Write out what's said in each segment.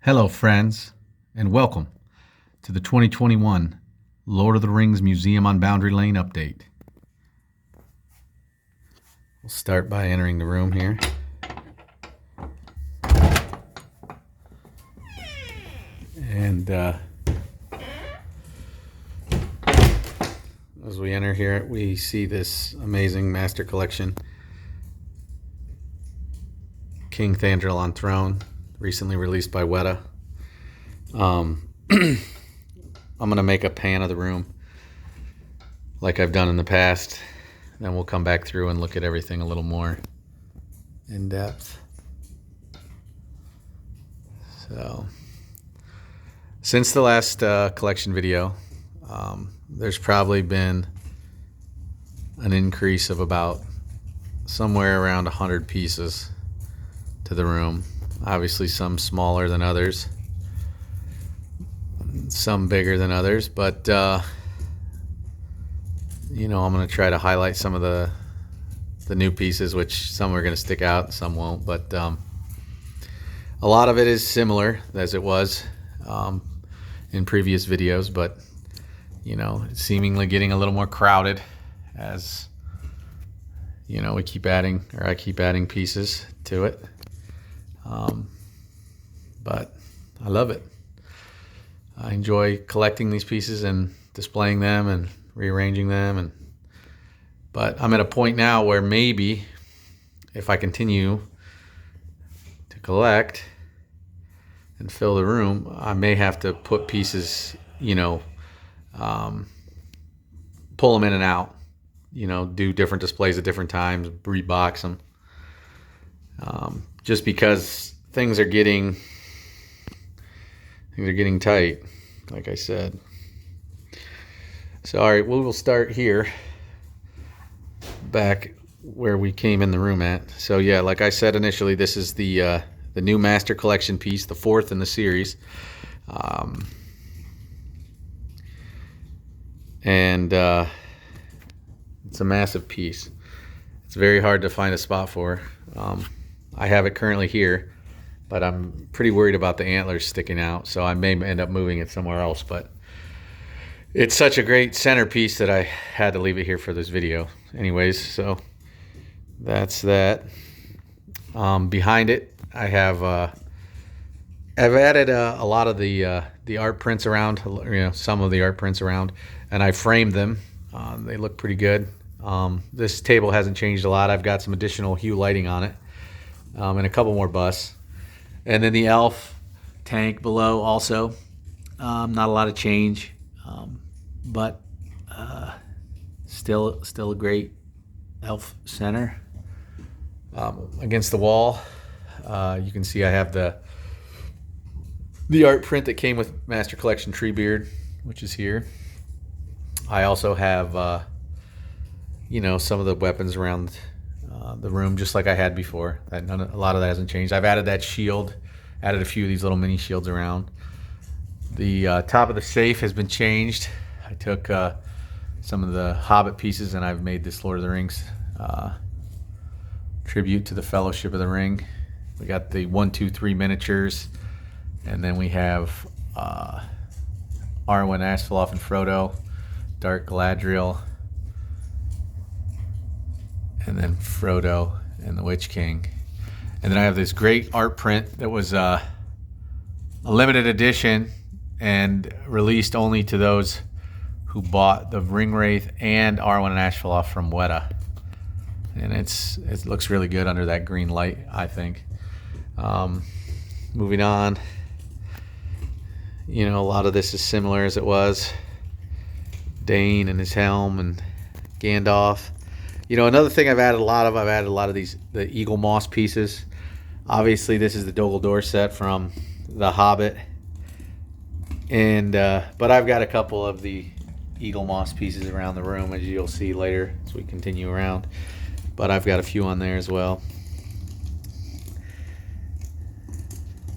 Hello, friends, and welcome to the 2021 Lord of the Rings Museum on Boundary Lane update. We'll start by entering the room here. And as we enter here, we see this amazing master collection. King Thranduil on Throne, recently released by Weta. I'm going to make a pan of the room like I've done in the past. Then we'll come back through and look at everything a little more in depth. So, since the last collection video, there's probably been an increase of about somewhere around 100 pieces to the room. Obviously some smaller than others, some bigger than others, but I'm going to try to highlight some of the new pieces, which some are going to stick out, some won't, but a lot of it is similar as it was in previous videos, but it's seemingly getting a little more crowded as we keep adding, or I keep adding pieces to it. But I love it. I enjoy collecting these pieces and displaying them and rearranging them. But I'm at a point now where maybe if I continue to collect and fill the room, I may have to put pieces, pull them in and out, do different displays at different times, rebox them. Just because things are getting tight, like I said. So, all right, we will start here, back where we came in the room at. So, yeah, like I said initially, this is the new Master Collection piece, the fourth in the series. And it's a massive piece. It's very hard to find a spot for. I have it currently here, but I'm pretty worried about the antlers sticking out, so I may end up moving it somewhere else. But it's such a great centerpiece that I had to leave it here for this video. Anyways, so that's that. Behind it, I have I've added a lot of the art prints around, some of the art prints around, and I framed them. They look pretty good. This table hasn't changed a lot. I've got some additional hue lighting on it. And a couple more busts. And then the elf tank below also. Not a lot of change, but still a great elf center. Against the wall, you can see I have the art print that came with Master Collection Treebeard, which is here. I also have some of the weapons around the room, just like I had before. A lot of that hasn't changed. I've added that shield, added a few of these little mini shields around. The top of the safe has been changed. I took some of the Hobbit pieces and I've made this Lord of the Rings tribute to the Fellowship of the Ring. We got the 1, 2, 3 miniatures, and then we have Arwen, Asfaloff, and Frodo, Dark Galadriel, and then Frodo and the Witch King. And then I have this great art print that was a limited edition and released only to those who bought the Ringwraith and Arwen and Asfaloff from Weta. And it looks really good under that green light, I think. Moving on, a lot of this is similar as it was. Dane and his helm, and Gandalf. Another thing I've added a lot of the Eagle Moss pieces. Obviously, this is the Dol Guldur set from The Hobbit, and but I've got a couple of the Eagle Moss pieces around the room, as you'll see later as we continue around. But I've got a few on there as well.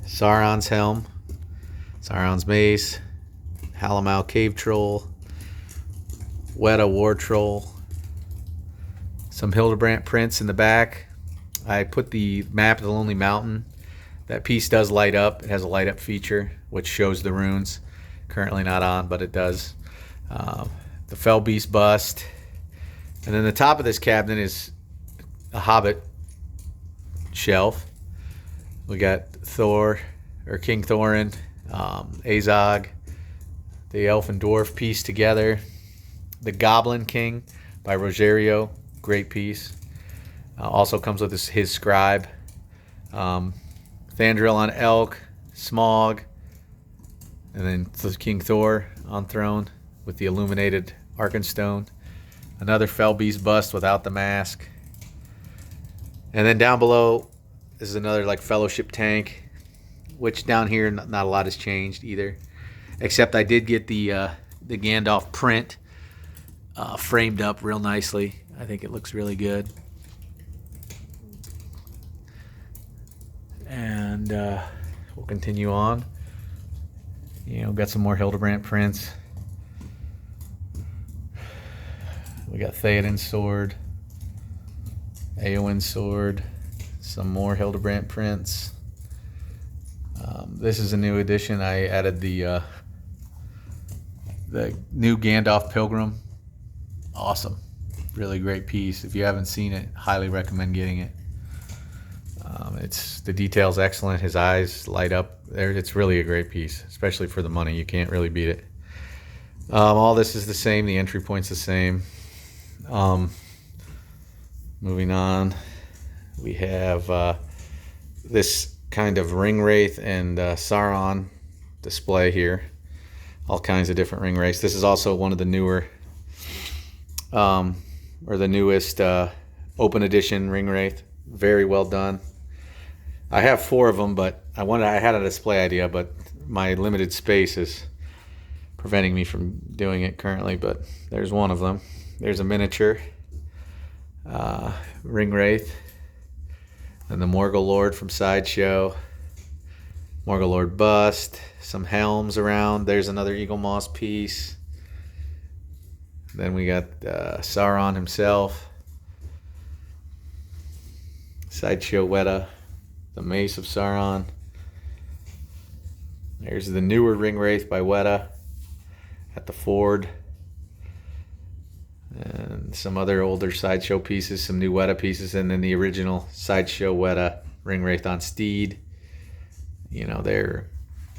Sauron's helm, Sauron's mace, Halamal Cave Troll, Weta War Troll. Some Hildebrandt prints in the back. I put the map of the Lonely Mountain That piece does light up. It has a light up feature which shows the runes. Currently not on, but it does. The Fell Beast bust. And then the top of this cabinet is a Hobbit shelf. We got Thor, or King Thorin, Azog, the Elf and Dwarf piece together. The Goblin King by Rogerio, great piece. Also comes with his scribe. Thandril on Elk, Smaug, and then King Thor on throne with the illuminated Arkenstone. Another Fell Beast bust without the mask. And then down below is another like Fellowship tank, which down here not a lot has changed either, except I did get the Gandalf print framed up real nicely. I think it looks really good. And we'll continue on. You know, got some more Hildebrandt prints. We got Theoden's sword, Eowyn's sword, some more Hildebrandt prints. This is a new edition. I added the new Gandalf Pilgrim. Awesome, really great piece. If you haven't seen it, highly recommend getting it. The detail's excellent. His eyes light up. It's really a great piece, especially for the money. You can't really beat it. All this is the same. The entry point's the same. Moving on, we have this kind of Ring Wraith and Sauron display here. All kinds of different Ring Wraiths. This is also one of the newer, or the newest open edition Ring Wraith. Very well done. I have 4 of them, but I had a display idea, but my limited space is preventing me from doing it currently. But there's one of them. There's a miniature Ring Wraith, and the Morgul Lord from Sideshow. Morgul Lord bust, some helms around. There's another Eaglemoss piece. Then we got Sauron himself. Sideshow Weta, the Mace of Sauron. There's the newer Ring Wraith by Weta at the Ford. And some other older Sideshow pieces, some new Weta pieces, and then the original Sideshow Weta Ring Wraith on Steed. You know, they're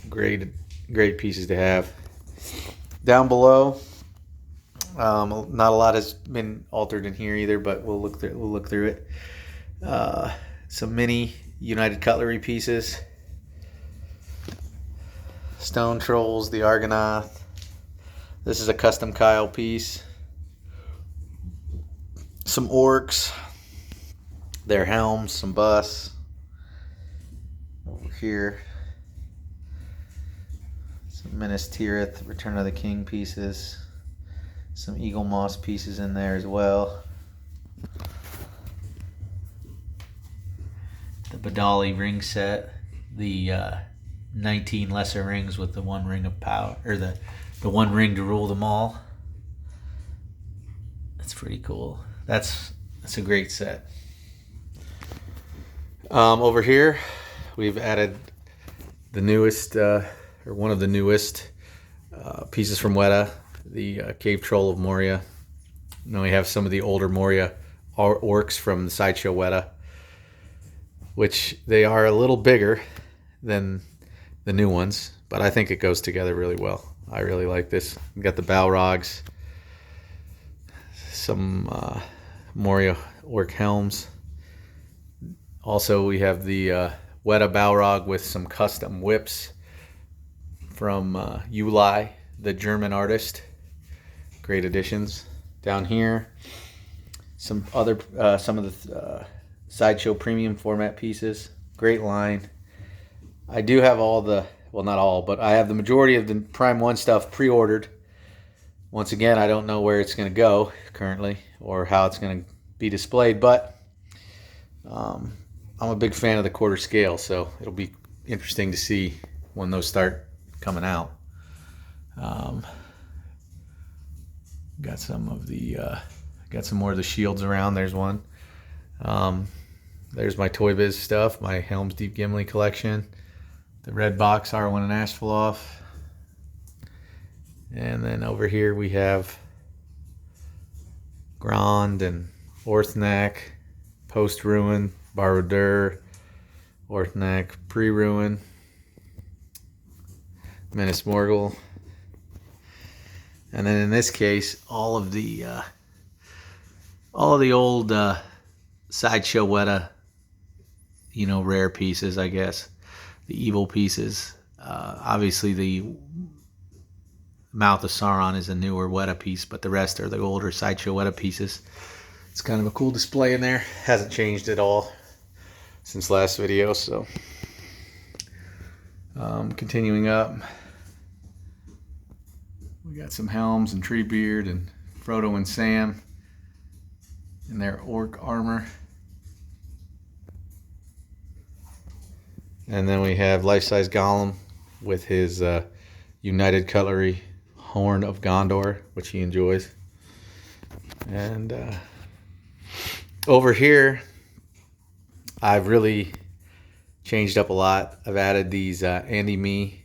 great pieces to have. Down below, not a lot has been altered in here either, but we'll look through it. Some mini United Cutlery pieces. Stone Trolls, the Argonath. This is a custom Kyle piece. Some orcs, their helms, some busts. Over here, some Minas Tirith, Return of the King pieces. Some Eaglemoss pieces in there as well. The Badali ring set, the 19 lesser rings with the 1 ring of power, or the 1 ring to rule them all. That's pretty cool. That's a great set. Over here, we've added the newest, or one of the newest pieces from Weta, the Cave Troll of Moria. And then we have some of the older Moria orcs from the Sideshow Weta, which they are a little bigger than the new ones, but I think it goes together really well. I really like this. We got the Balrogs, some Moria orc helms. Also, we have the Weta Balrog with some custom whips from Uli, the German artist. Great additions. Down here, some of the Sideshow premium format pieces. Great line. I do have all the, well, not all, but I have the majority of the Prime 1 stuff pre-ordered. Once again, I don't know where it's going to go currently or how it's going to be displayed, but I'm a big fan of the quarter scale, so it'll be interesting to see when those start coming out. Got some more of the shields around. There's one. There's my Toy Biz stuff, my Helm's Deep Gimli collection, the red box R1 and Ashfloff. And then over here we have Grand and Orthnak, post-ruin, Barodur, Orthnak, pre-ruin, Menace Morgul. And then in this case, all of the old Sideshow Weta, you know, rare pieces, I guess. The evil pieces. Obviously the Mouth of Sauron is a newer Weta piece, but the rest are the older Sideshow Weta pieces. It's kind of a cool display in there. Hasn't changed at all since last video, so continuing up, we got some Helms and Treebeard and Frodo and Sam in their orc armor. And then we have life-size Gollum with his United Cutlery Horn of Gondor, which he enjoys. And over here, I've really changed up a lot. I've added these Andy Me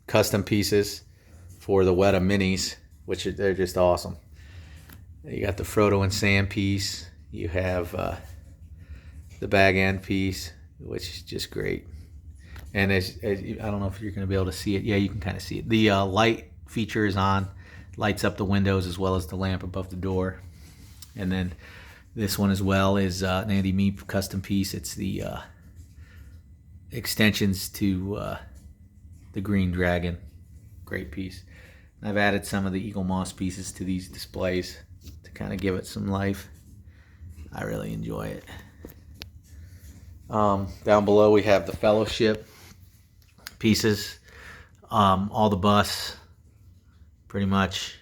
custom pieces for the Weta Minis, which they're just awesome. You got the Frodo and Sam piece. You have the Bag End piece, which is just great. And I don't know if you're going to be able to see it. Yeah, you can kind of see it. The light feature is on. Lights up the windows as well as the lamp above the door. And then this one as well is an Andy Me custom piece. It's the extensions to the Green Dragon. Great piece. And I've added some of the Eagle Moss pieces to these displays to kind of give it some life. I really enjoy it. Down below we have the Fellowship pieces, all the busts, pretty much.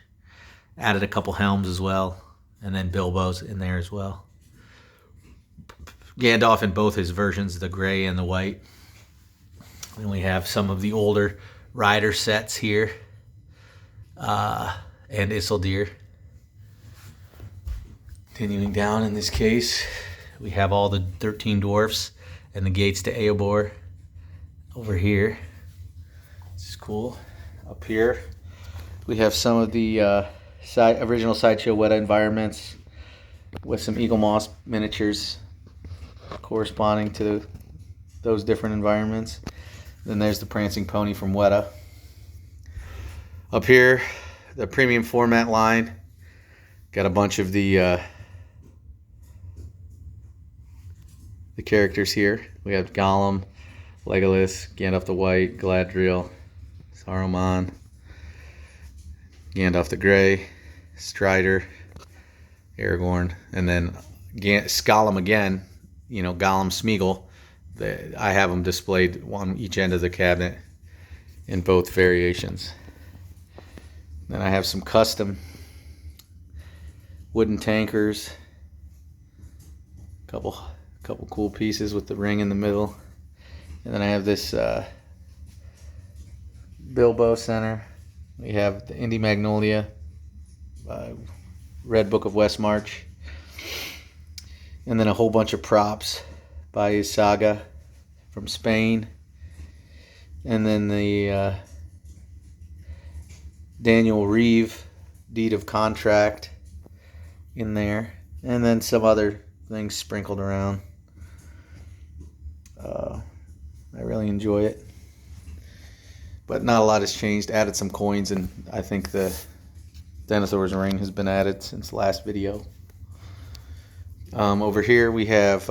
Added a couple Helms as well, and then Bilbo's in there as well. Gandalf in both his versions, the gray and the white. And we have some of the older rider sets here, and Isildur. Continuing down in this case, we have all the 13 dwarfs and the gates to Eobor over here. This is cool. Up here, we have some of the original Sideshow Weta environments with some Eagle Moss miniatures corresponding to those different environments. Then there's the Prancing Pony from Weta. Up here, the premium format line. Got a bunch of the characters here. We have Gollum, Legolas, Gandalf the White, Galadriel, Saruman, Gandalf the Grey, Strider, Aragorn, and then Gollum again. You know, Gollum Smeagol. I have them displayed on each end of the cabinet in both variations. Then I have some custom wooden tankers. Couple cool pieces with the ring in the middle. And then I have this Bilbo Center. We have the Indy Magnolia, Red Book of Westmarch. And then a whole bunch of props by Saga from Spain. And then the Daniel Reeve Deed of Contract in there. And then some other things sprinkled around. I really enjoy it. But not a lot has changed. Added some coins, and I think the Denethor's ring has been added since last video. Over here we have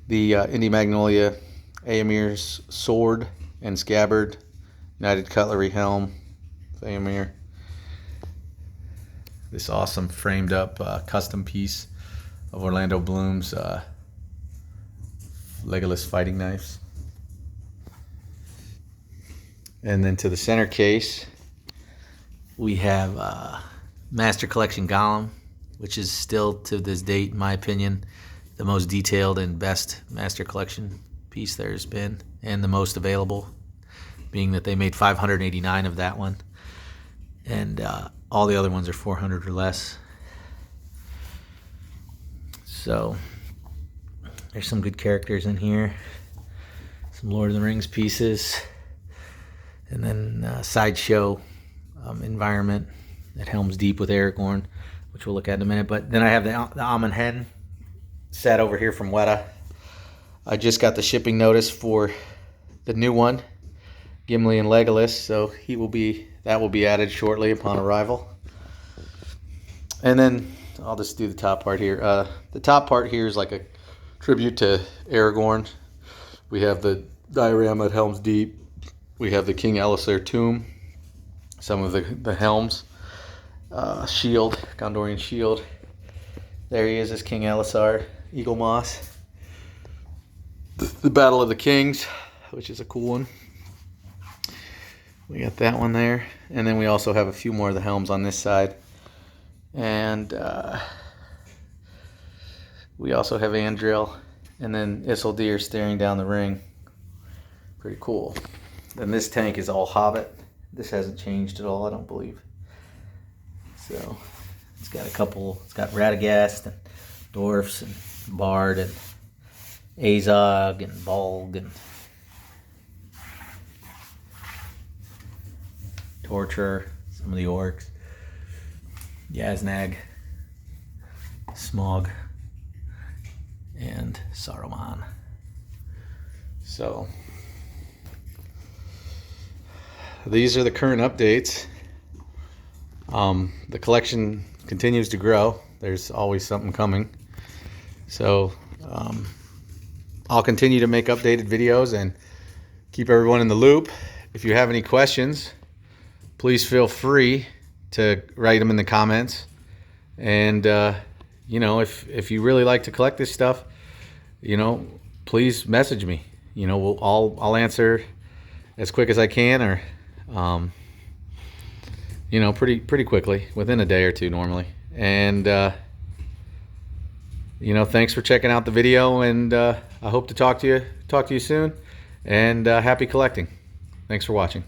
the Indy Magnolia Éomer's sword and scabbard, United Cutlery helm, Éomer. This awesome framed up custom piece of Orlando Bloom's Legolas fighting knives. And then to the center case, we have Master Collection Gollum, which is still to this date, in my opinion, the most detailed and best Master Collection piece there's been, and the most available, being that they made 589 of that one, and all the other ones are 400 or less. So there's some good characters in here. Some Lord of the Rings pieces. And then sideshow environment at Helm's Deep with Aragorn, which we'll look at in a minute. But then I have the Amon Hen set over here from Weta. I just got the shipping notice for the new one, Gimli and Legolas, so that will be added shortly upon arrival. And then I'll just do the top part here. The top part here is like a tribute to Aragorn. We have the diorama at Helm's Deep. We have the King Elessar tomb, some of the helms, shield, Gondorian shield. There he is, King Elessar, Eagle Moss. The Battle of the Kings, which is a cool one. We got that one there. And then we also have a few more of the helms on this side. And we also have Andril and then Isildur staring down the ring. Pretty cool. Then this tank is all Hobbit. This hasn't changed at all, I don't believe. So it's got it's got Radagast and Dwarfs and Bard and Azog and Bolg and Torture, some of the orcs, Yaznag, Smog, and Saruman. So these are the current updates. The collection continues to grow. There's always something coming. So I'll continue to make updated videos and keep everyone in the loop. If you have any questions, please feel free to write them in the comments. And you know, if you really like to collect this stuff, you know, please message me. You know, I'll answer as quick as I can, or you know, pretty quickly, within a day or two normally. And you know, thanks for checking out the video, and I hope to talk to you soon. And happy collecting. Thanks for watching.